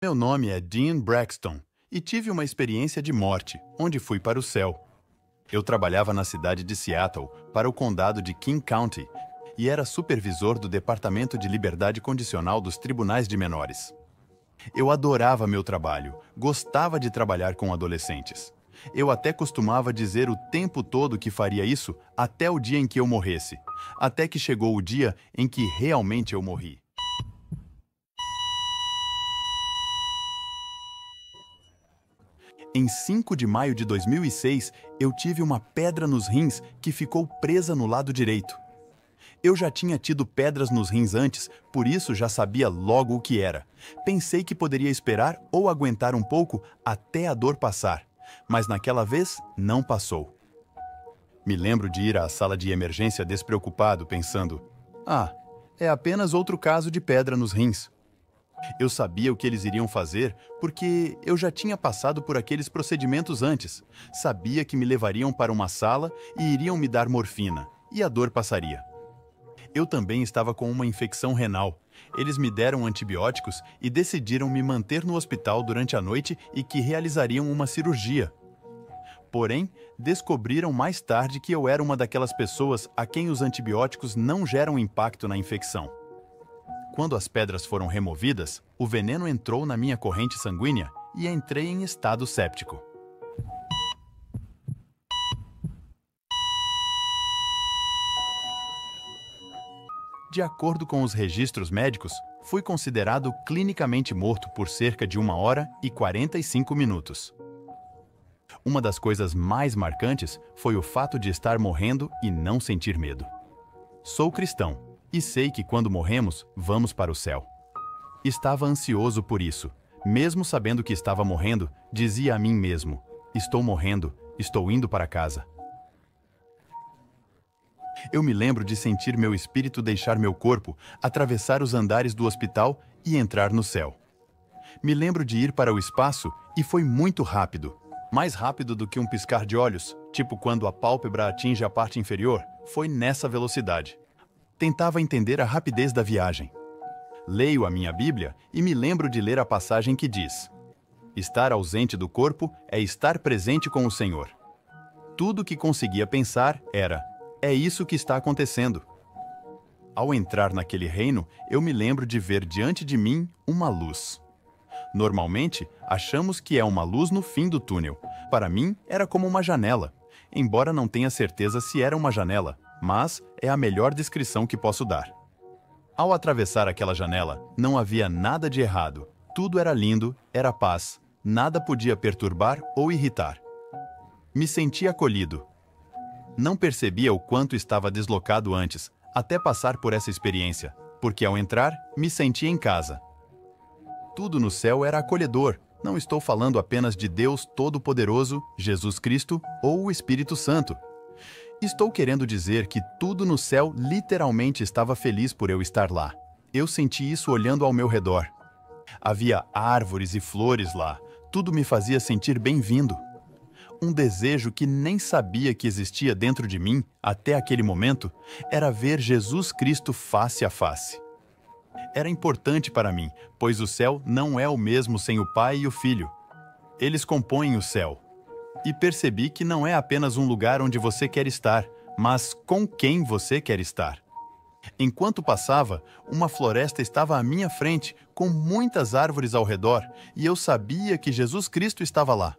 Meu nome é Dean Braxton e tive uma experiência de morte, onde fui para o céu. Eu trabalhava na cidade de Seattle, para o condado de King County, e era supervisor do Departamento de Liberdade Condicional dos Tribunais de Menores. Eu adorava meu trabalho, gostava de trabalhar com adolescentes. Eu até costumava dizer o tempo todo que faria isso até o dia em que eu morresse, até que chegou o dia em que realmente eu morri. Em 5 de maio de 2006, eu tive uma pedra nos rins que ficou presa no lado direito. Eu já tinha tido pedras nos rins antes, por isso já sabia logo o que era. Pensei que poderia esperar ou aguentar um pouco até a dor passar, mas naquela vez não passou. Me lembro de ir à sala de emergência despreocupado, pensando: é apenas outro caso de pedra nos rins. Eu sabia o que eles iriam fazer porque eu já tinha passado por aqueles procedimentos antes. Sabia que me levariam para uma sala e iriam me dar morfina, e a dor passaria. Eu também estava com uma infecção renal. Eles me deram antibióticos e decidiram me manter no hospital durante a noite e que realizariam uma cirurgia. Porém, descobriram mais tarde que eu era uma daquelas pessoas a quem os antibióticos não geram impacto na infecção. Quando as pedras foram removidas, o veneno entrou na minha corrente sanguínea e entrei em estado séptico. De acordo com os registros médicos, fui considerado clinicamente morto por cerca de 1 hora e 45 minutos. Uma das coisas mais marcantes foi o fato de estar morrendo e não sentir medo. Sou cristão e sei que quando morremos, vamos para o céu. Estava ansioso por isso. Mesmo sabendo que estava morrendo, dizia a mim mesmo: estou morrendo, estou indo para casa. Eu me lembro de sentir meu espírito deixar meu corpo, atravessar os andares do hospital e entrar no céu. Me lembro de ir para o espaço e foi muito rápido. Mais rápido do que um piscar de olhos, tipo quando a pálpebra atinge a parte inferior, foi nessa velocidade. Tentava entender a rapidez da viagem. Leio a minha Bíblia e me lembro de ler a passagem que diz: estar ausente do corpo é estar presente com o Senhor. Tudo que conseguia pensar era: é isso que está acontecendo. Ao entrar naquele reino, eu me lembro de ver diante de mim uma luz. Normalmente, achamos que é uma luz no fim do túnel. Para mim, era como uma janela. Embora não tenha certeza se era uma janela, mas é a melhor descrição que posso dar. Ao atravessar aquela janela, não havia nada de errado. Tudo era lindo, era paz. Nada podia perturbar ou irritar. Me senti acolhido. Não percebia o quanto estava deslocado antes, até passar por essa experiência, porque ao entrar, me senti em casa. Tudo no céu era acolhedor. Não estou falando apenas de Deus Todo-Poderoso, Jesus Cristo ou o Espírito Santo. Estou querendo dizer que tudo no céu literalmente estava feliz por eu estar lá. Eu senti isso olhando ao meu redor. Havia árvores e flores lá. Tudo me fazia sentir bem-vindo. Um desejo que nem sabia que existia dentro de mim, até aquele momento, era ver Jesus Cristo face a face. Era importante para mim, pois o céu não é o mesmo sem o Pai e o Filho. Eles compõem o céu. E percebi que não é apenas um lugar onde você quer estar, mas com quem você quer estar. Enquanto passava, uma floresta estava à minha frente, com muitas árvores ao redor, e eu sabia que Jesus Cristo estava lá.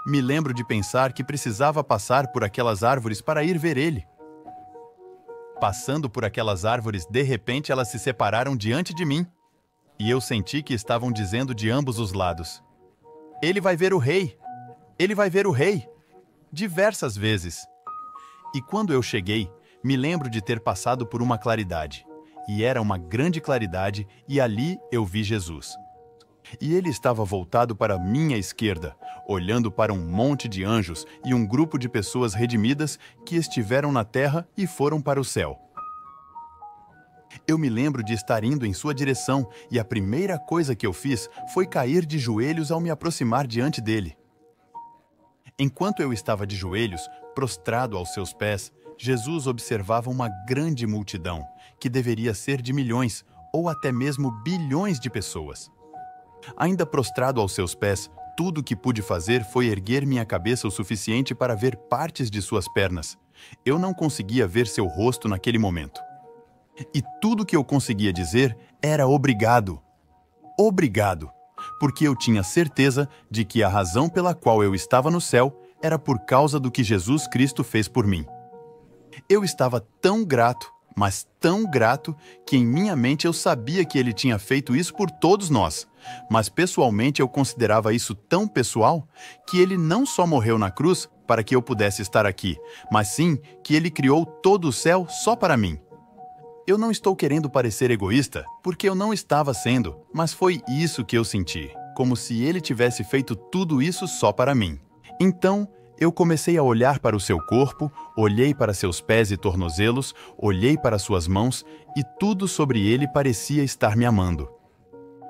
Me lembro de pensar que precisava passar por aquelas árvores para ir ver ele. Passando por aquelas árvores, de repente elas se separaram diante de mim. E eu senti que estavam dizendo de ambos os lados: ele vai ver o rei! Ele vai ver o rei! Diversas vezes. E quando eu cheguei, me lembro de ter passado por uma claridade. E era uma grande claridade, e ali eu vi Jesus. E ele estava voltado para a minha esquerda, olhando para um monte de anjos e um grupo de pessoas redimidas que estiveram na terra e foram para o céu. Eu me lembro de estar indo em sua direção, e a primeira coisa que eu fiz foi cair de joelhos ao me aproximar diante dele. Enquanto eu estava de joelhos, prostrado aos seus pés, Jesus observava uma grande multidão, que deveria ser de milhões ou até mesmo bilhões de pessoas. Ainda prostrado aos seus pés, tudo o que pude fazer foi erguer minha cabeça o suficiente para ver partes de suas pernas. Eu não conseguia ver seu rosto naquele momento. E tudo que eu conseguia dizer era obrigado. Obrigado, porque eu tinha certeza de que a razão pela qual eu estava no céu era por causa do que Jesus Cristo fez por mim. Eu estava tão grato, mas tão grato, que em minha mente eu sabia que ele tinha feito isso por todos nós, mas pessoalmente eu considerava isso tão pessoal que ele não só morreu na cruz para que eu pudesse estar aqui, mas sim que ele criou todo o céu só para mim. Eu não estou querendo parecer egoísta, porque eu não estava sendo, mas foi isso que eu senti, como se ele tivesse feito tudo isso só para mim. Então, eu comecei a olhar para o seu corpo, olhei para seus pés e tornozelos, olhei para suas mãos e tudo sobre ele parecia estar me amando.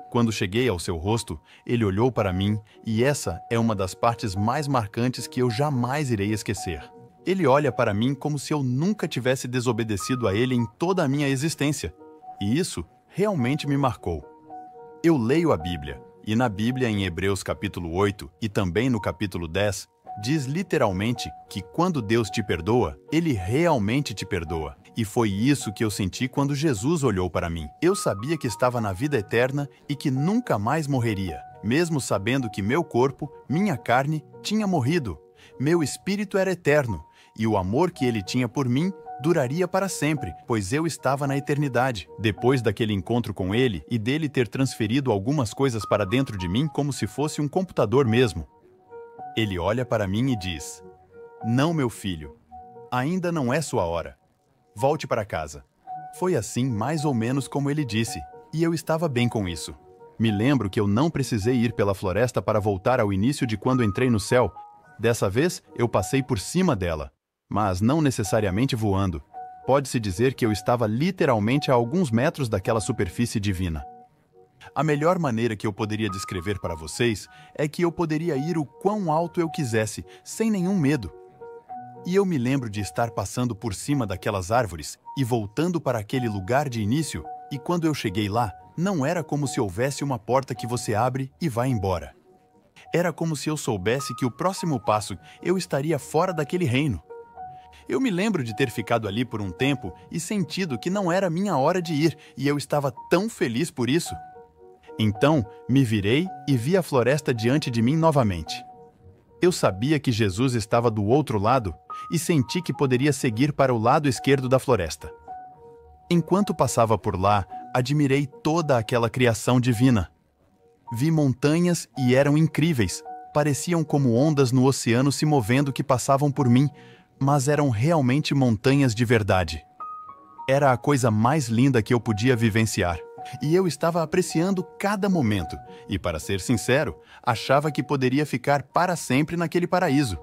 Quando cheguei ao seu rosto, ele olhou para mim e essa é uma das partes mais marcantes que eu jamais irei esquecer. Ele olha para mim como se eu nunca tivesse desobedecido a ele em toda a minha existência. E isso realmente me marcou. Eu leio a Bíblia, e na Bíblia, em Hebreus capítulo 8 e também no capítulo 10, diz literalmente que quando Deus te perdoa, Ele realmente te perdoa. E foi isso que eu senti quando Jesus olhou para mim. Eu sabia que estava na vida eterna e que nunca mais morreria, mesmo sabendo que meu corpo, minha carne, tinha morrido. Meu espírito era eterno, e o amor que ele tinha por mim duraria para sempre, pois eu estava na eternidade. Depois daquele encontro com ele e dele ter transferido algumas coisas para dentro de mim como se fosse um computador mesmo, ele olha para mim e diz: "Não, meu filho, ainda não é sua hora. Volte para casa." Foi assim mais ou menos como ele disse, e eu estava bem com isso. Me lembro que eu não precisei ir pela floresta para voltar ao início de quando entrei no céu. Dessa vez, eu passei por cima dela, mas não necessariamente voando. Pode-se dizer que eu estava literalmente a alguns metros daquela superfície divina. A melhor maneira que eu poderia descrever para vocês é que eu poderia ir o quão alto eu quisesse, sem nenhum medo. E eu me lembro de estar passando por cima daquelas árvores e voltando para aquele lugar de início, e quando eu cheguei lá, não era como se houvesse uma porta que você abre e vai embora. Era como se eu soubesse que o próximo passo eu estaria fora daquele reino. Eu me lembro de ter ficado ali por um tempo e sentido que não era minha hora de ir, e eu estava tão feliz por isso. Então, me virei e vi a floresta diante de mim novamente. Eu sabia que Jesus estava do outro lado e senti que poderia seguir para o lado esquerdo da floresta. Enquanto passava por lá, admirei toda aquela criação divina. Vi montanhas e eram incríveis, pareciam como ondas no oceano se movendo que passavam por mim, mas eram realmente montanhas de verdade. Era a coisa mais linda que eu podia vivenciar, e eu estava apreciando cada momento, e para ser sincero, achava que poderia ficar para sempre naquele paraíso.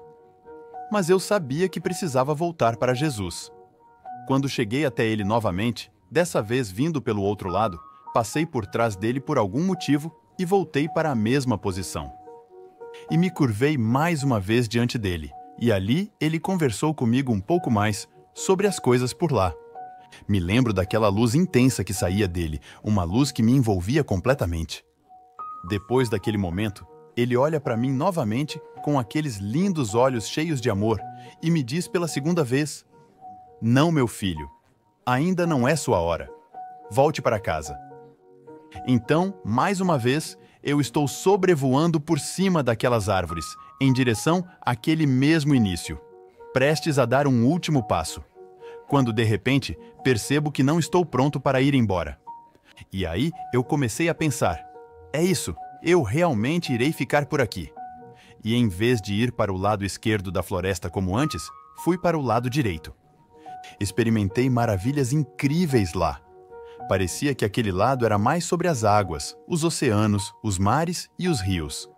Mas eu sabia que precisava voltar para Jesus. Quando cheguei até ele novamente, dessa vez vindo pelo outro lado, passei por trás dele por algum motivo e voltei para a mesma posição. E me curvei mais uma vez diante dele, e ali ele conversou comigo um pouco mais sobre as coisas por lá. Me lembro daquela luz intensa que saía dele, uma luz que me envolvia completamente. Depois daquele momento, ele olha para mim novamente com aqueles lindos olhos cheios de amor e me diz pela segunda vez: "Não, meu filho, ainda não é sua hora. Volte para casa." Então, mais uma vez, eu estou sobrevoando por cima daquelas árvores, em direção àquele mesmo início, prestes a dar um último passo, quando de repente percebo que não estou pronto para ir embora. E aí eu comecei a pensar: é isso, eu realmente irei ficar por aqui. E em vez de ir para o lado esquerdo da floresta como antes, fui para o lado direito. Experimentei maravilhas incríveis lá. Parecia que aquele lado era mais sobre as águas, os oceanos, os mares e os rios.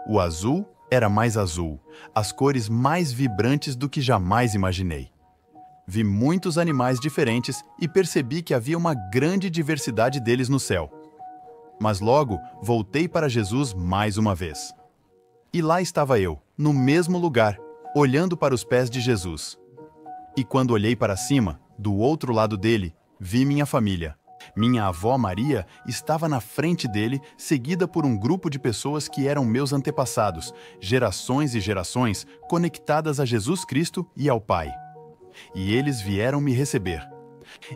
O azul era mais azul, as cores mais vibrantes do que jamais imaginei. Vi muitos animais diferentes e percebi que havia uma grande diversidade deles no céu. Mas logo voltei para Jesus mais uma vez. E lá estava eu, no mesmo lugar, olhando para os pés de Jesus. E quando olhei para cima, do outro lado dele, vi minha família. Minha avó Maria estava na frente dele, seguida por um grupo de pessoas que eram meus antepassados, gerações e gerações conectadas a Jesus Cristo e ao Pai. E eles vieram me receber.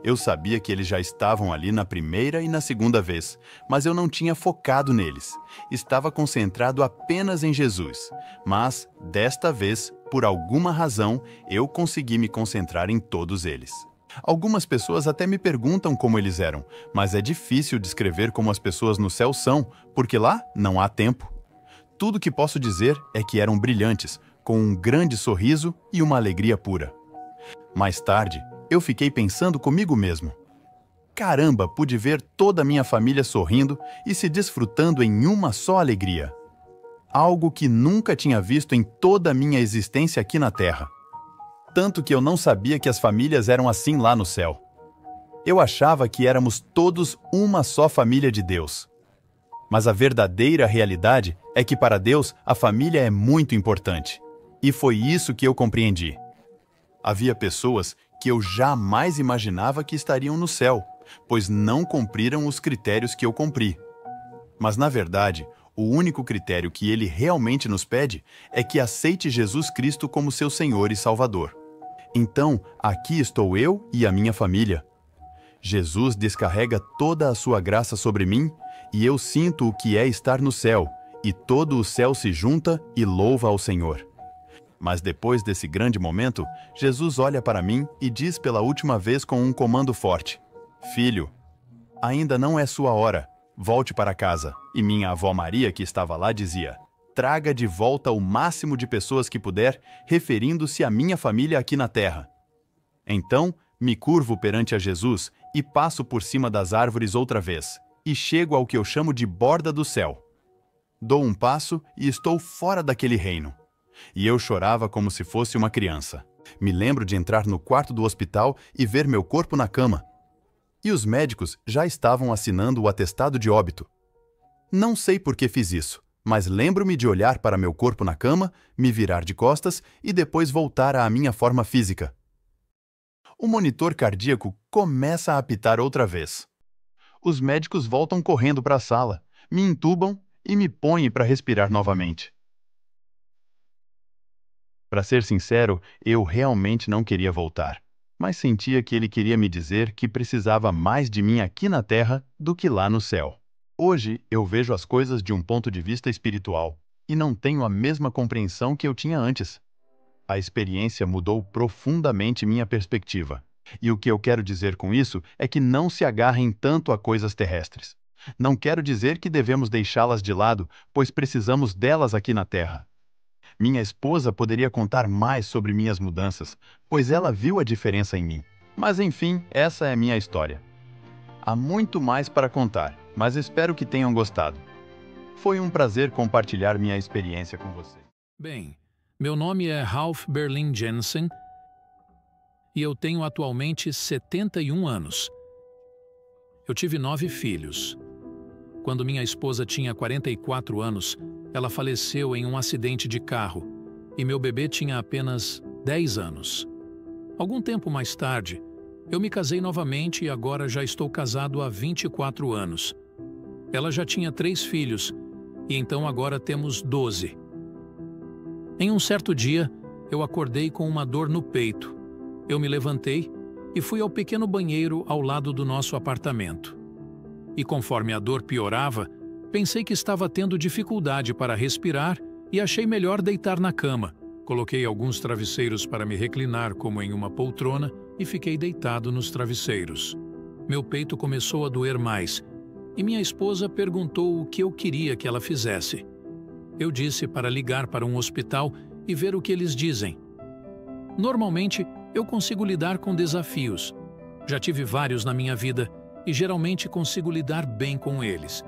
Eu sabia que eles já estavam ali na primeira e na segunda vez, mas eu não tinha focado neles. Estava concentrado apenas em Jesus. Mas, desta vez, por alguma razão, eu consegui me concentrar em todos eles. Algumas pessoas até me perguntam como eles eram, mas é difícil descrever como as pessoas no céu são, porque lá não há tempo. Tudo que posso dizer é que eram brilhantes, com um grande sorriso e uma alegria pura. Mais tarde, eu fiquei pensando comigo mesmo. Caramba, pude ver toda a minha família sorrindo e se desfrutando em uma só alegria. Algo que nunca tinha visto em toda a minha existência aqui na Terra. Tanto que eu não sabia que as famílias eram assim lá no céu. Eu achava que éramos todos uma só família de Deus. Mas a verdadeira realidade é que para Deus a família é muito importante. E foi isso que eu compreendi. Havia pessoas que eu jamais imaginava que estariam no céu, pois não cumpriram os critérios que eu cumpri. Mas, na verdade, o único critério que ele realmente nos pede é que aceite Jesus Cristo como seu Senhor e Salvador. Então, aqui estou eu e a minha família. Jesus descarrega toda a sua graça sobre mim e eu sinto o que é estar no céu, e todo o céu se junta e louva ao Senhor. Mas depois desse grande momento, Jesus olha para mim e diz pela última vez com um comando forte: Filho, ainda não é sua hora, volte para casa. E minha avó Maria, que estava lá, dizia: traga de volta o máximo de pessoas que puder, referindo-se à minha família aqui na terra. Então, me curvo perante a Jesus e passo por cima das árvores outra vez, e chego ao que eu chamo de borda do céu. Dou um passo e estou fora daquele reino. E eu chorava como se fosse uma criança. Me lembro de entrar no quarto do hospital e ver meu corpo na cama. E os médicos já estavam assinando o atestado de óbito. Não sei por que fiz isso, mas lembro-me de olhar para meu corpo na cama, me virar de costas e depois voltar à minha forma física. O monitor cardíaco começa a apitar outra vez. Os médicos voltam correndo para a sala, me entubam e me põem para respirar novamente. Para ser sincero, eu realmente não queria voltar, mas sentia que ele queria me dizer que precisava mais de mim aqui na Terra do que lá no céu. Hoje eu vejo as coisas de um ponto de vista espiritual e não tenho a mesma compreensão que eu tinha antes. A experiência mudou profundamente minha perspectiva. E o que eu quero dizer com isso é que não se agarrem tanto a coisas terrestres. Não quero dizer que devemos deixá-las de lado, pois precisamos delas aqui na Terra. Minha esposa poderia contar mais sobre minhas mudanças, pois ela viu a diferença em mim. Mas enfim, essa é a minha história. Há muito mais para contar, mas espero que tenham gostado. Foi um prazer compartilhar minha experiência com vocês. Bem, meu nome é Ralph Berlin Jensen e eu tenho atualmente 71 anos. Eu tive 9 filhos. Quando minha esposa tinha 44 anos, ela faleceu em um acidente de carro e meu bebê tinha apenas 10 anos. Algum tempo mais tarde, eu me casei novamente e agora já estou casado há 24 anos. Ela já tinha 3 filhos e então agora temos 12. Em um certo dia, eu acordei com uma dor no peito. Eu me levantei e fui ao pequeno banheiro ao lado do nosso apartamento. E conforme a dor piorava, pensei que estava tendo dificuldade para respirar e achei melhor deitar na cama. Coloquei alguns travesseiros para me reclinar como em uma poltrona e fiquei deitado nos travesseiros. Meu peito começou a doer mais e minha esposa perguntou o que eu queria que ela fizesse. Eu disse para ligar para um hospital e ver o que eles dizem. Normalmente, eu consigo lidar com desafios. Já tive vários na minha vida e geralmente consigo lidar bem com eles.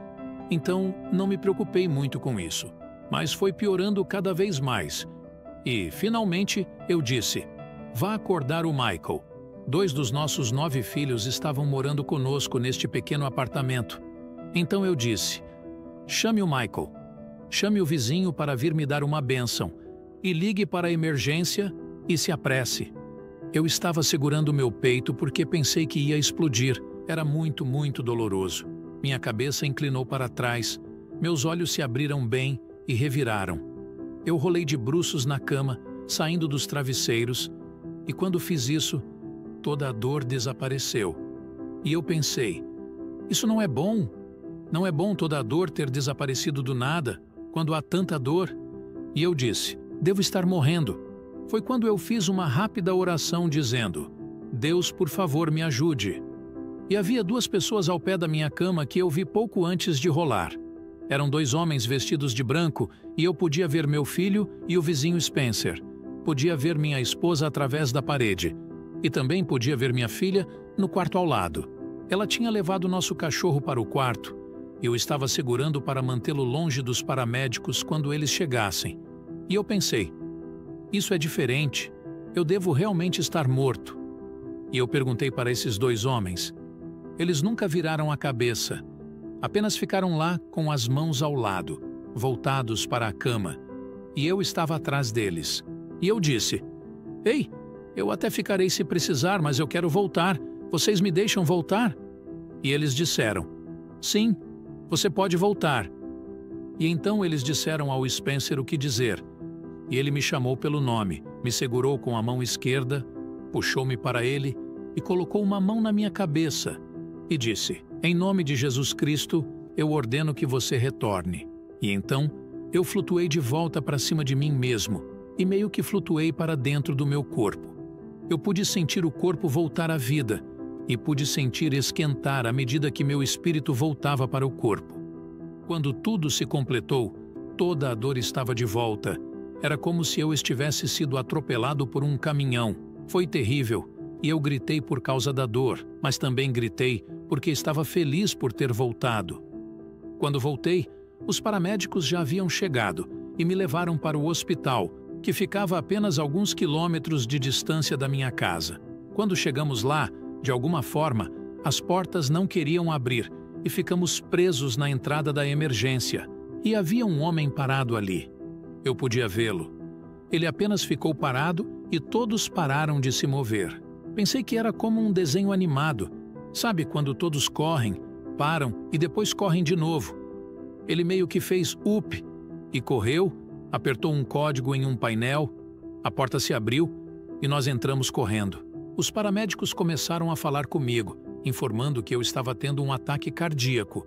Então, não me preocupei muito com isso, mas foi piorando cada vez mais. E, finalmente, eu disse: vá acordar o Michael. 2 dos nossos 9 filhos estavam morando conosco neste pequeno apartamento. Então eu disse: chame o Michael. Chame o vizinho para vir me dar uma bênção e ligue para a emergência e se apresse. Eu estava segurando meu peito porque pensei que ia explodir. Era muito, muito doloroso. Minha cabeça inclinou para trás, meus olhos se abriram bem e reviraram. Eu rolei de bruços na cama, saindo dos travesseiros, e quando fiz isso, toda a dor desapareceu. E eu pensei, isso não é bom. Não é bom toda a dor ter desaparecido do nada, quando há tanta dor. E eu disse, devo estar morrendo. Foi quando eu fiz uma rápida oração dizendo, Deus, por favor, me ajude. E havia 2 pessoas ao pé da minha cama que eu vi pouco antes de rolar. Eram 2 homens vestidos de branco e eu podia ver meu filho e o vizinho Spencer. Podia ver minha esposa através da parede. E também podia ver minha filha no quarto ao lado. Ela tinha levado nosso cachorro para o quarto. Eu estava segurando para mantê-lo longe dos paramédicos quando eles chegassem. E eu pensei, isso é diferente. Eu devo realmente estar morto. E eu perguntei para esses 2 homens. Eles nunca viraram a cabeça. Apenas ficaram lá com as mãos ao lado, voltados para a cama. E eu estava atrás deles. E eu disse, ei, eu até ficarei se precisar, mas eu quero voltar. Vocês me deixam voltar? E eles disseram, sim, você pode voltar. E então eles disseram ao Spencer o que dizer. E ele me chamou pelo nome, me segurou com a mão esquerda, puxou-me para ele e colocou uma mão na minha cabeça e disse, em nome de Jesus Cristo, eu ordeno que você retorne. E então eu flutuei de volta para cima de mim mesmo e meio que flutuei para dentro do meu corpo. Eu pude sentir o corpo voltar à vida e pude sentir esquentar à medida que meu espírito voltava para o corpo. Quando tudo se completou, toda a dor estava de volta. Era como se eu estivesse sido atropelado por um caminhão. Foi terrível e eu gritei por causa da dor, mas também gritei porque estava feliz por ter voltado. Quando voltei, os paramédicos já haviam chegado e me levaram para o hospital, que ficava a apenas alguns quilômetros de distância da minha casa. Quando chegamos lá, de alguma forma, as portas não queriam abrir e ficamos presos na entrada da emergência. E havia um homem parado ali. Eu podia vê-lo. Ele apenas ficou parado e todos pararam de se mover. Pensei que era como um desenho animado. Sabe quando todos correm, param e depois correm de novo? Ele meio que fez up e correu, apertou um código em um painel, a porta se abriu e nós entramos correndo. Os paramédicos começaram a falar comigo, informando que eu estava tendo um ataque cardíaco.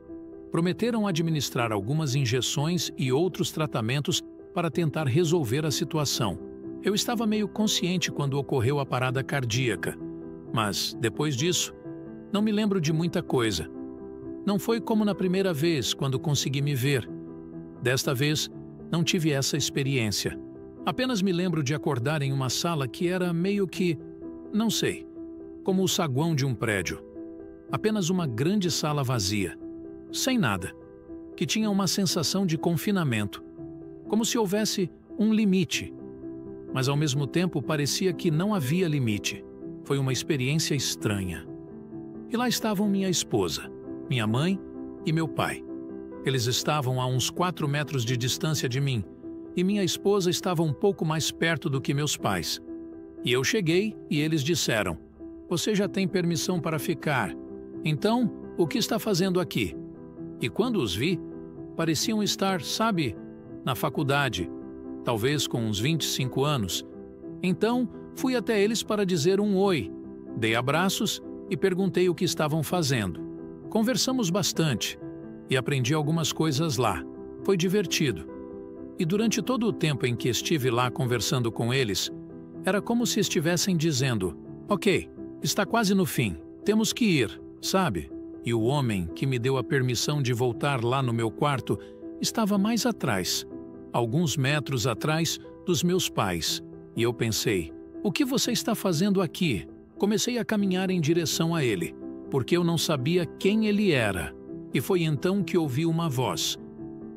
Prometeram administrar algumas injeções e outros tratamentos para tentar resolver a situação. Eu estava meio consciente quando ocorreu a parada cardíaca, mas, depois disso, não me lembro de muita coisa. Não foi como na primeira vez, quando consegui me ver. Desta vez, não tive essa experiência. Apenas me lembro de acordar em uma sala que era meio que, não sei, como o saguão de um prédio. Apenas uma grande sala vazia, sem nada, que tinha uma sensação de confinamento, como se houvesse um limite. Mas ao mesmo tempo parecia que não havia limite. Foi uma experiência estranha. E lá estavam minha esposa, minha mãe e meu pai. Eles estavam a uns 4 metros de distância de mim, e minha esposa estava um pouco mais perto do que meus pais. E eu cheguei e eles disseram, você já tem permissão para ficar. Então, o que está fazendo aqui? E quando os vi, pareciam estar, sabe, na faculdade, talvez com uns 25 anos. Então, fui até eles para dizer um oi, dei abraços e perguntei o que estavam fazendo. Conversamos bastante e aprendi algumas coisas lá. Foi divertido. E durante todo o tempo em que estive lá conversando com eles, era como se estivessem dizendo, ok, está quase no fim, temos que ir, sabe? E o homem que me deu a permissão de voltar lá no meu quarto estava mais atrás, alguns metros atrás dos meus pais. E eu pensei, o que você está fazendo aqui? Comecei a caminhar em direção a ele, porque eu não sabia quem ele era. E foi então que ouvi uma voz.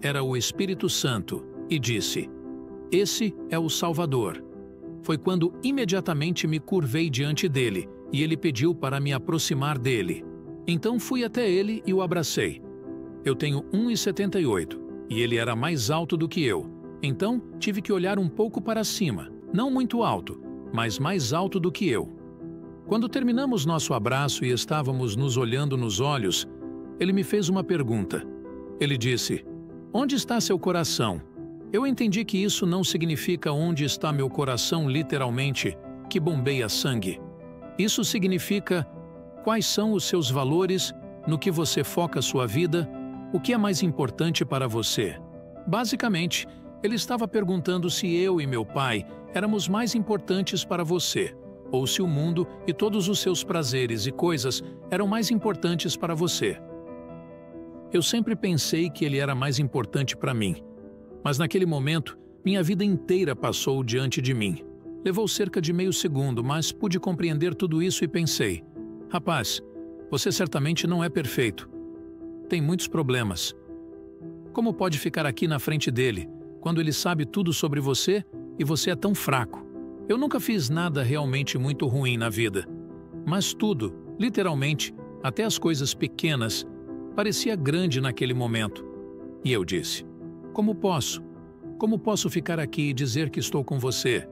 Era o Espírito Santo, e disse, esse é o Salvador. Foi quando imediatamente me curvei diante dele, e ele pediu para me aproximar dele. Então fui até ele e o abracei. Eu tenho 1,78, e ele era mais alto do que eu. Então tive que olhar um pouco para cima, não muito alto, mas mais alto do que eu. Quando terminamos nosso abraço e estávamos nos olhando nos olhos, ele me fez uma pergunta. Ele disse: "Onde está seu coração?" Eu entendi que isso não significa onde está meu coração literalmente, que bombeia sangue. Isso significa quais são os seus valores, no que você foca sua vida, o que é mais importante para você. Basicamente, ele estava perguntando se eu e meu pai éramos mais importantes para você, ou se o mundo e todos os seus prazeres e coisas eram mais importantes para você. Eu sempre pensei que ele era mais importante para mim, mas naquele momento, minha vida inteira passou diante de mim. Levou cerca de meio segundo, mas pude compreender tudo isso e pensei: rapaz, você certamente não é perfeito. Tem muitos problemas. Como pode ficar aqui na frente dele, quando ele sabe tudo sobre você e você é tão fraco? Eu nunca fiz nada realmente muito ruim na vida, mas tudo, literalmente, até as coisas pequenas, parecia grande naquele momento. E eu disse: Como posso? Como posso ficar aqui e dizer que estou com você?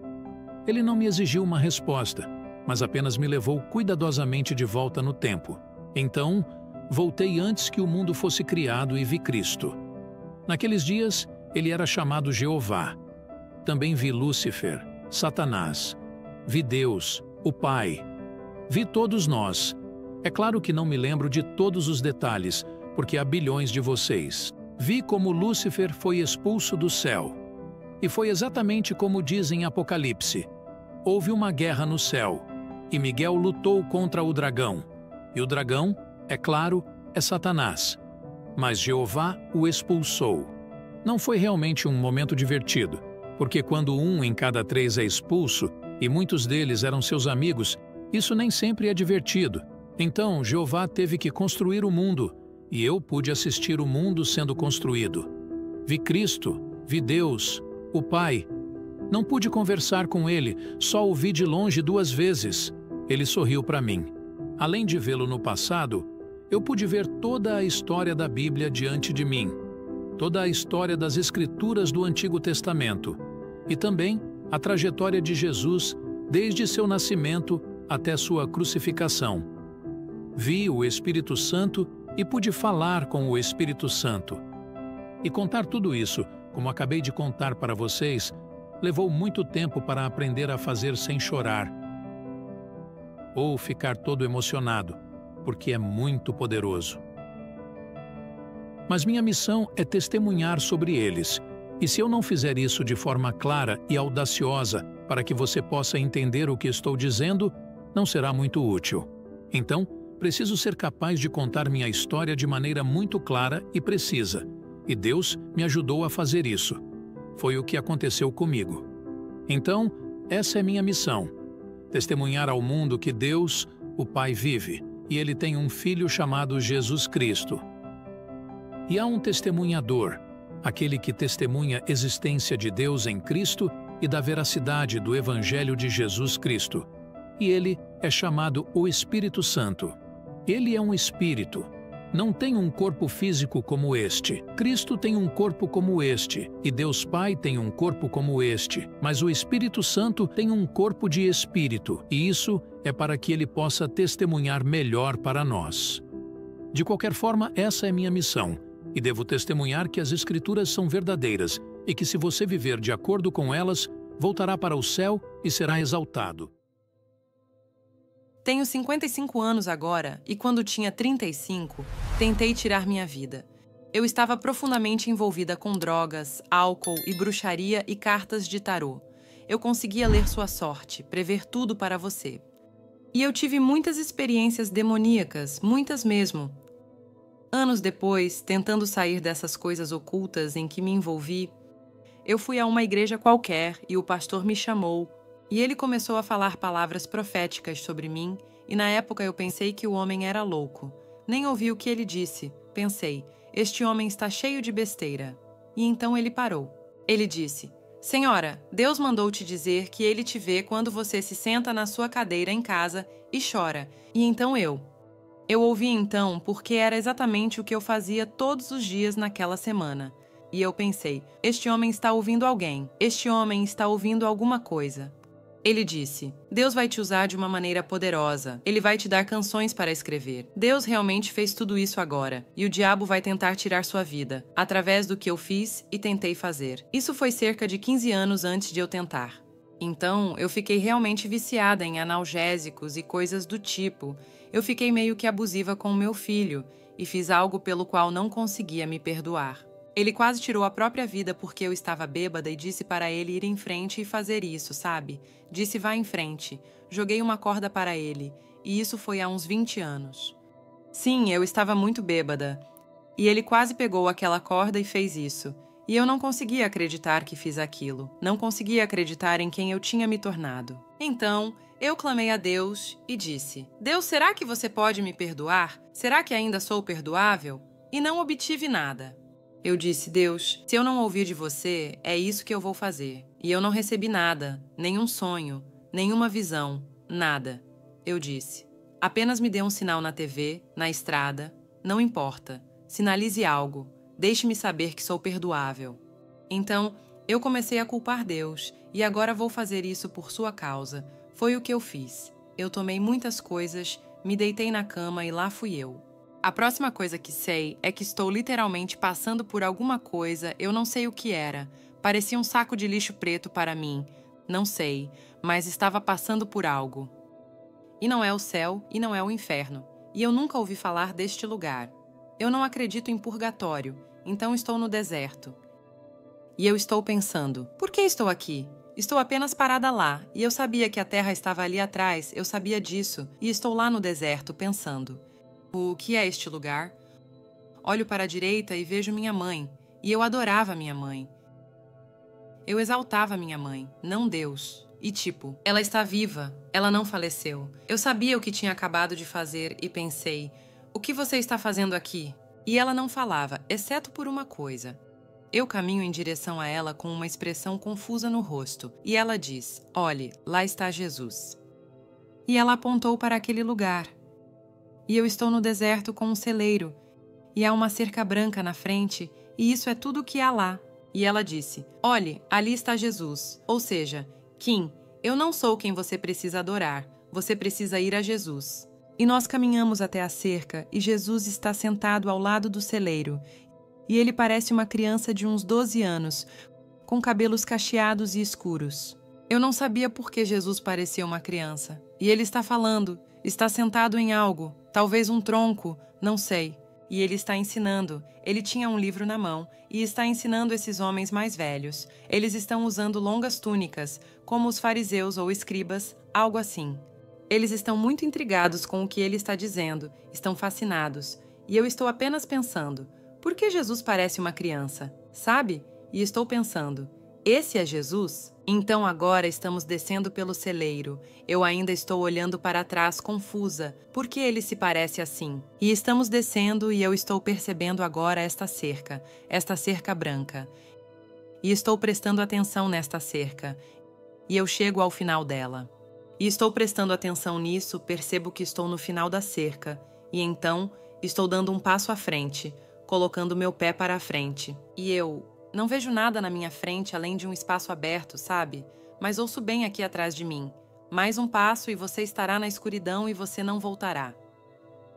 Ele não me exigiu uma resposta, mas apenas me levou cuidadosamente de volta no tempo. Então, voltei antes que o mundo fosse criado e vi Cristo. Naqueles dias, ele era chamado Jeová. Também vi Lúcifer, Satanás. Vi Deus, o Pai. Vi todos nós. É claro que não me lembro de todos os detalhes, porque há bilhões de vocês. Vi como Lúcifer foi expulso do céu. E foi exatamente como diz em Apocalipse. Houve uma guerra no céu, e Miguel lutou contra o dragão. E o dragão, é claro, é Satanás. Mas Jeová o expulsou. Não foi realmente um momento divertido, porque quando 1 em cada 3 é expulso, e muitos deles eram seus amigos, isso nem sempre é divertido. Então, Jeová teve que construir o mundo, e eu pude assistir o mundo sendo construído. Vi Cristo, vi Deus, o Pai. Não pude conversar com ele, só o vi de longe 2 vezes. Ele sorriu para mim. Além de vê-lo no passado, eu pude ver toda a história da Bíblia diante de mim, toda a história das Escrituras do Antigo Testamento, e também a trajetória de Jesus desde seu nascimento até sua crucificação. Vi o Espírito Santo e pude falar com o Espírito Santo. E contar tudo isso, como acabei de contar para vocês, levou muito tempo para aprender a fazer sem chorar ou ficar todo emocionado, porque é muito poderoso. Mas minha missão é testemunhar sobre eles, e se eu não fizer isso de forma clara e audaciosa para que você possa entender o que estou dizendo, não será muito útil. Então, preciso ser capaz de contar minha história de maneira muito clara e precisa, e Deus me ajudou a fazer isso. Foi o que aconteceu comigo. Então, essa é minha missão: testemunhar ao mundo que Deus, o Pai, vive, e Ele tem um Filho chamado Jesus Cristo. E há um testemunhador, aquele que testemunha a existência de Deus em Cristo e da veracidade do Evangelho de Jesus Cristo. E ele é chamado o Espírito Santo. Ele é um espírito. Não tem um corpo físico como este. Cristo tem um corpo como este, e Deus Pai tem um corpo como este, mas o Espírito Santo tem um corpo de espírito, e isso é para que ele possa testemunhar melhor para nós. De qualquer forma, essa é minha missão, e devo testemunhar que as Escrituras são verdadeiras, e que se você viver de acordo com elas, voltará para o céu e será exaltado. Tenho 55 anos agora e quando tinha 35, tentei tirar minha vida. Eu estava profundamente envolvida com drogas, álcool e bruxaria e cartas de tarô. Eu conseguia ler sua sorte, prever tudo para você. E eu tive muitas experiências demoníacas, muitas mesmo. Anos depois, tentando sair dessas coisas ocultas em que me envolvi, eu fui a uma igreja qualquer e o pastor me chamou. E ele começou a falar palavras proféticas sobre mim, e na época eu pensei que o homem era louco. Nem ouvi o que ele disse. Pensei, este homem está cheio de besteira. E então ele parou. Ele disse, Senhora, Deus mandou te dizer que ele te vê quando você se senta na sua cadeira em casa e chora. E então eu ouvi então porque era exatamente o que eu fazia todos os dias naquela semana. E eu pensei, este homem está ouvindo alguém. Este homem está ouvindo alguma coisa. Ele disse: Deus vai te usar de uma maneira poderosa. Ele vai te dar canções para escrever. Deus realmente fez tudo isso agora, e o diabo vai tentar tirar sua vida, através do que eu fiz e tentei fazer. Isso foi cerca de 15 anos antes de eu tentar. Então, eu fiquei realmente viciada em analgésicos e coisas do tipo. Eu fiquei meio que abusiva com o meu filho, e fiz algo pelo qual não conseguia me perdoar. Ele quase tirou a própria vida porque eu estava bêbada e disse para ele ir em frente e fazer isso, sabe? Disse: vá em frente. Joguei uma corda para ele, e isso foi há uns 20 anos. Sim, eu estava muito bêbada. E ele quase pegou aquela corda e fez isso. E eu não conseguia acreditar que fiz aquilo. Não conseguia acreditar em quem eu tinha me tornado. Então, eu clamei a Deus e disse: Deus, será que você pode me perdoar? Será que ainda sou perdoável? E não obtive nada. Eu disse: Deus, se eu não ouvir de você, é isso que eu vou fazer. E eu não recebi nada, nenhum sonho, nenhuma visão, nada. Eu disse: apenas me dê um sinal na TV, na estrada, não importa. Sinalize algo, deixe-me saber que sou perdoável. Então, eu comecei a culpar Deus, e agora vou fazer isso por sua causa. Foi o que eu fiz. Eu tomei muitas coisas, me deitei na cama e lá fui eu. A próxima coisa que sei é que estou literalmente passando por alguma coisa, eu não sei o que era. Parecia um saco de lixo preto para mim. Não sei, mas estava passando por algo. E não é o céu e não é o inferno. E eu nunca ouvi falar deste lugar. Eu não acredito em purgatório, então estou no deserto. E eu estou pensando: por que estou aqui? Estou apenas parada lá, e eu sabia que a terra estava ali atrás, eu sabia disso, e estou lá no deserto pensando: o que é este lugar? Olho para a direita e vejo minha mãe, e eu adorava minha mãe. Eu exaltava minha mãe, não Deus. E tipo, ela está viva, ela não faleceu. Eu sabia o que tinha acabado de fazer e pensei: o que você está fazendo aqui? E ela não falava, exceto por uma coisa. Eu caminho em direção a ela com uma expressão confusa no rosto, e ela diz: olhe, lá está Jesus. E ela apontou para aquele lugar. E eu estou no deserto com um celeiro, e há uma cerca branca na frente, e isso é tudo o que há lá. E ela disse: olhe, ali está Jesus. Ou seja, Kim, eu não sou quem você precisa adorar, você precisa ir a Jesus. E nós caminhamos até a cerca, e Jesus está sentado ao lado do celeiro, e ele parece uma criança de uns 12 anos, com cabelos cacheados e escuros. Eu não sabia por que Jesus parecia uma criança. E ele está falando, está sentado em algo, talvez um tronco, não sei. E ele está ensinando. Ele tinha um livro na mão e está ensinando esses homens mais velhos. Eles estão usando longas túnicas, como os fariseus ou escribas, algo assim. Eles estão muito intrigados com o que ele está dizendo, estão fascinados. E eu estou apenas pensando: por que Jesus parece uma criança? Sabe? E estou pensando: esse é Jesus? Então agora estamos descendo pelo celeiro. Eu ainda estou olhando para trás confusa. Por que ele se parece assim? E estamos descendo e eu estou percebendo agora esta cerca branca. E estou prestando atenção nesta cerca. E eu chego ao final dela. E estou prestando atenção nisso, percebo que estou no final da cerca. E então estou dando um passo à frente, colocando meu pé para a frente. E eu não vejo nada na minha frente além de um espaço aberto, sabe? Mas ouço bem aqui atrás de mim. Mais um passo e você estará na escuridão e você não voltará.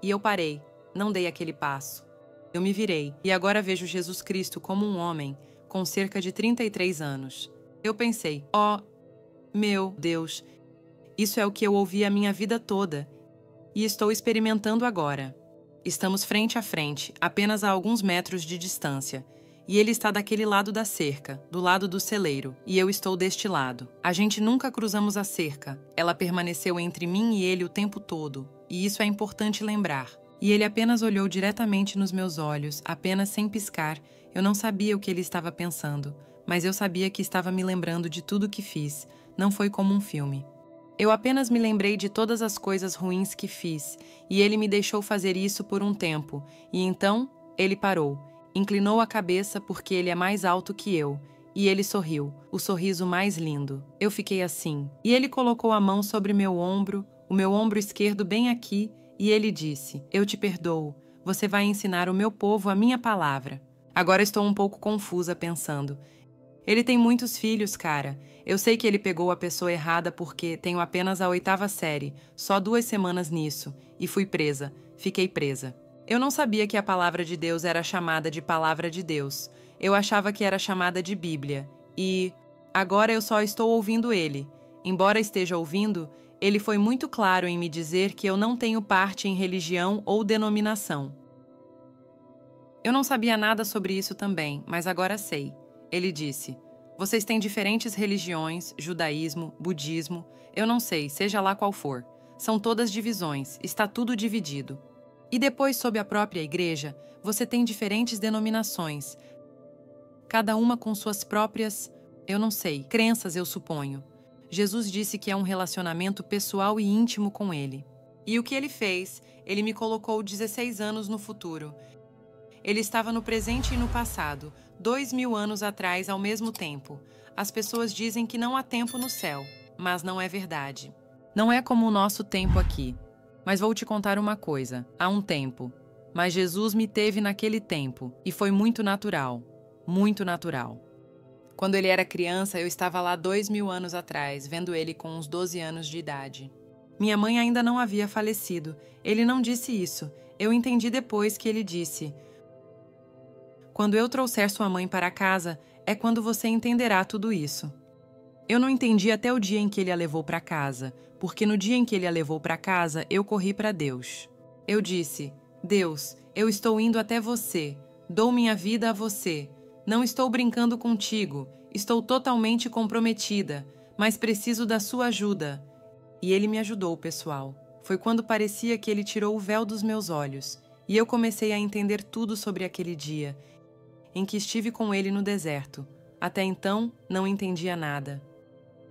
E eu parei, não dei aquele passo. Eu me virei e agora vejo Jesus Cristo como um homem, com cerca de 33 anos. Eu pensei: oh, meu Deus, isso é o que eu ouvi a minha vida toda. E estou experimentando agora. Estamos frente a frente, apenas a alguns metros de distância. E ele está daquele lado da cerca, do lado do celeiro, e eu estou deste lado. A gente nunca cruzamos a cerca. Ela permaneceu entre mim e ele o tempo todo, e isso é importante lembrar. E ele apenas olhou diretamente nos meus olhos, apenas sem piscar. Eu não sabia o que ele estava pensando, mas eu sabia que estava me lembrando de tudo o que fiz. Não foi como um filme. Eu apenas me lembrei de todas as coisas ruins que fiz, e ele me deixou fazer isso por um tempo, e então ele parou. Inclinou a cabeça porque ele é mais alto que eu, e ele sorriu, o sorriso mais lindo. Eu fiquei assim, e ele colocou a mão sobre meu ombro, o meu ombro esquerdo bem aqui, e ele disse: eu te perdoo, você vai ensinar o meu povo a minha palavra. Agora estou um pouco confusa pensando: Ele tem muitos filhos, cara. Eu sei que ele pegou a pessoa errada porque tenho apenas a 8ª série, só 2 semanas nisso, e fui presa. Fiquei presa. Eu não sabia que a palavra de Deus era chamada de palavra de Deus. Eu achava que era chamada de Bíblia. E agora eu só estou ouvindo ele. Embora esteja ouvindo, ele foi muito claro em me dizer que eu não tenho parte em religião ou denominação. Eu não sabia nada sobre isso também, mas agora sei. Ele disse: vocês têm diferentes religiões, judaísmo, budismo, eu não sei, seja lá qual for. São todas divisões, está tudo dividido. E depois, sob a própria igreja, você tem diferentes denominações, cada uma com suas próprias, eu não sei, crenças, eu suponho. Jesus disse que é um relacionamento pessoal e íntimo com ele. E o que ele fez? Ele me colocou 16 anos no futuro. Ele estava no presente e no passado, 2000 anos atrás ao mesmo tempo. As pessoas dizem que não há tempo no céu, mas não é verdade. Não é como o nosso tempo aqui. Mas vou te contar uma coisa, há um tempo. Mas Jesus me teve naquele tempo, e foi muito natural. Muito natural. Quando ele era criança, eu estava lá 2000 anos atrás, vendo ele com uns 12 anos de idade. Minha mãe ainda não havia falecido. Ele não disse isso. Eu entendi depois que ele disse: quando eu trouxer sua mãe para casa, é quando você entenderá tudo isso. Eu não entendi até o dia em que ele a levou para casa, porque no dia em que ele a levou para casa, eu corri para Deus. Eu disse: Deus, eu estou indo até você, dou minha vida a você. Não estou brincando contigo, estou totalmente comprometida, mas preciso da sua ajuda. E ele me ajudou, pessoal. Foi quando parecia que ele tirou o véu dos meus olhos, e eu comecei a entender tudo sobre aquele dia, em que estive com ele no deserto. Até então, não entendia nada.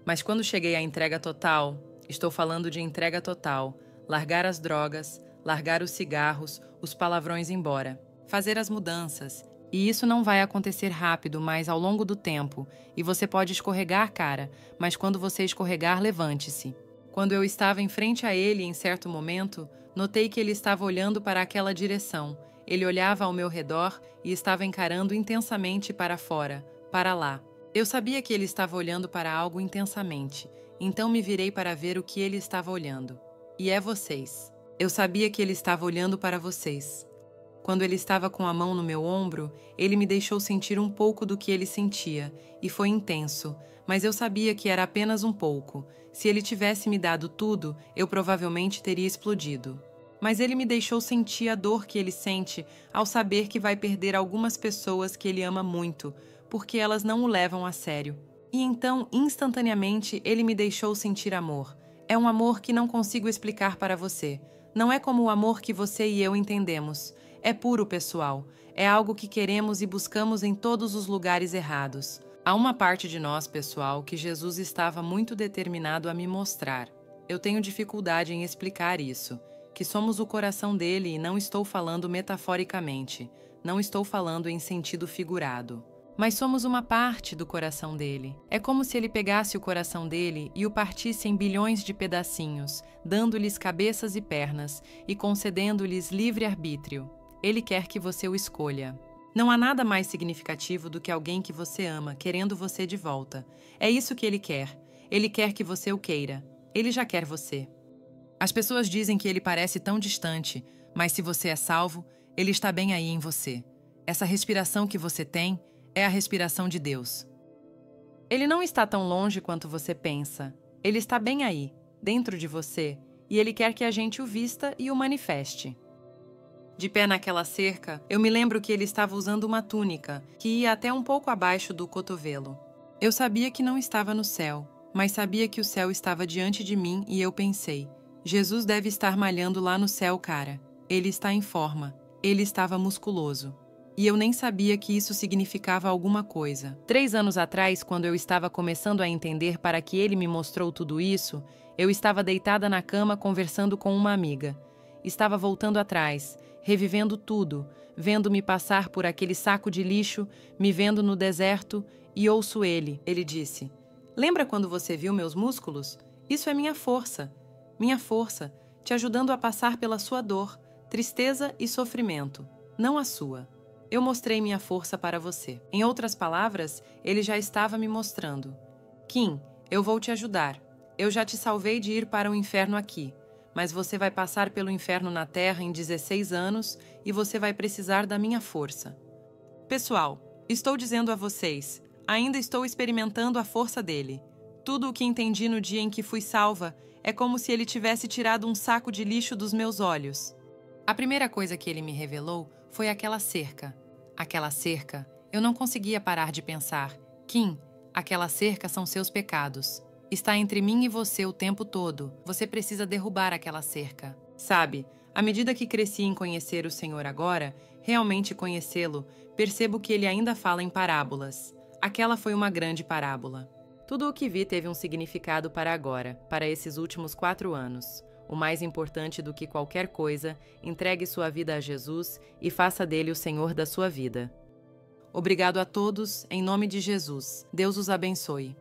Mas quando cheguei à entrega total, estou falando de entrega total, largar as drogas, largar os cigarros, os palavrões embora, fazer as mudanças. E isso não vai acontecer rápido, mas ao longo do tempo. E você pode escorregar, cara, mas quando você escorregar, levante-se. Quando eu estava em frente a ele em certo momento, notei que ele estava olhando para aquela direção. Ele olhava ao meu redor e estava encarando intensamente para fora, para lá. Eu sabia que ele estava olhando para algo intensamente, então me virei para ver o que ele estava olhando. E é vocês. Eu sabia que ele estava olhando para vocês. Quando ele estava com a mão no meu ombro, ele me deixou sentir um pouco do que ele sentia, e foi intenso, mas eu sabia que era apenas um pouco. Se ele tivesse me dado tudo, eu provavelmente teria explodido. Mas ele me deixou sentir a dor que ele sente ao saber que vai perder algumas pessoas que ele ama muito, porque elas não o levam a sério. E então, instantaneamente, ele me deixou sentir amor. É um amor que não consigo explicar para você. Não é como o amor que você e eu entendemos. É puro, pessoal. É algo que queremos e buscamos em todos os lugares errados. Há uma parte de nós, pessoal, que Jesus estava muito determinado a me mostrar. Eu tenho dificuldade em explicar isso. Que somos o coração dele e não estou falando metaforicamente. Não estou falando em sentido figurado. Mas somos uma parte do coração dele. É como se ele pegasse o coração dele e o partisse em bilhões de pedacinhos, dando-lhes cabeças e pernas e concedendo-lhes livre arbítrio. Ele quer que você o escolha. Não há nada mais significativo do que alguém que você ama querendo você de volta. É isso que ele quer. Ele quer que você o queira. Ele já quer você. As pessoas dizem que ele parece tão distante, mas se você é salvo, ele está bem aí em você. Essa respiração que você tem é a respiração de Deus. Ele não está tão longe quanto você pensa. Ele está bem aí, dentro de você, e ele quer que a gente o vista e o manifeste. De pé naquela cerca, eu me lembro que ele estava usando uma túnica, que ia até um pouco abaixo do cotovelo. Eu sabia que não estava no céu, mas sabia que o céu estava diante de mim e eu pensei: Jesus deve estar malhando lá no céu, cara. Ele está em forma. Ele estava musculoso. E eu nem sabia que isso significava alguma coisa. 3 anos atrás, quando eu estava começando a entender para que ele me mostrou tudo isso, eu estava deitada na cama conversando com uma amiga. Estava voltando atrás, revivendo tudo, vendo-me passar por aquele saco de lixo, me vendo no deserto, e ouço ele. Ele disse: "Lembra quando você viu meus músculos? Isso é minha força, te ajudando a passar pela sua dor, tristeza e sofrimento, não a sua." eu mostrei minha força para você. Em outras palavras, ele já estava me mostrando. Kim, eu vou te ajudar. Eu já te salvei de ir para o inferno aqui, mas você vai passar pelo inferno na Terra em 16 anos e você vai precisar da minha força. Pessoal, estou dizendo a vocês, ainda estou experimentando a força dele. Tudo o que entendi no dia em que fui salva é como se ele tivesse tirado um saco de lixo dos meus olhos. A primeira coisa que ele me revelou foi aquela cerca. Aquela cerca, eu não conseguia parar de pensar. Kim, aquela cerca são seus pecados. Está entre mim e você o tempo todo. Você precisa derrubar aquela cerca. Sabe, à medida que cresci em conhecer o Senhor agora, realmente conhecê-lo, percebo que ele ainda fala em parábolas. Aquela foi uma grande parábola. Tudo o que vi teve um significado para agora, para esses últimos 4 anos. O mais importante do que qualquer coisa, entregue sua vida a Jesus e faça dele o Senhor da sua vida. Obrigado a todos, em nome de Jesus. Deus os abençoe.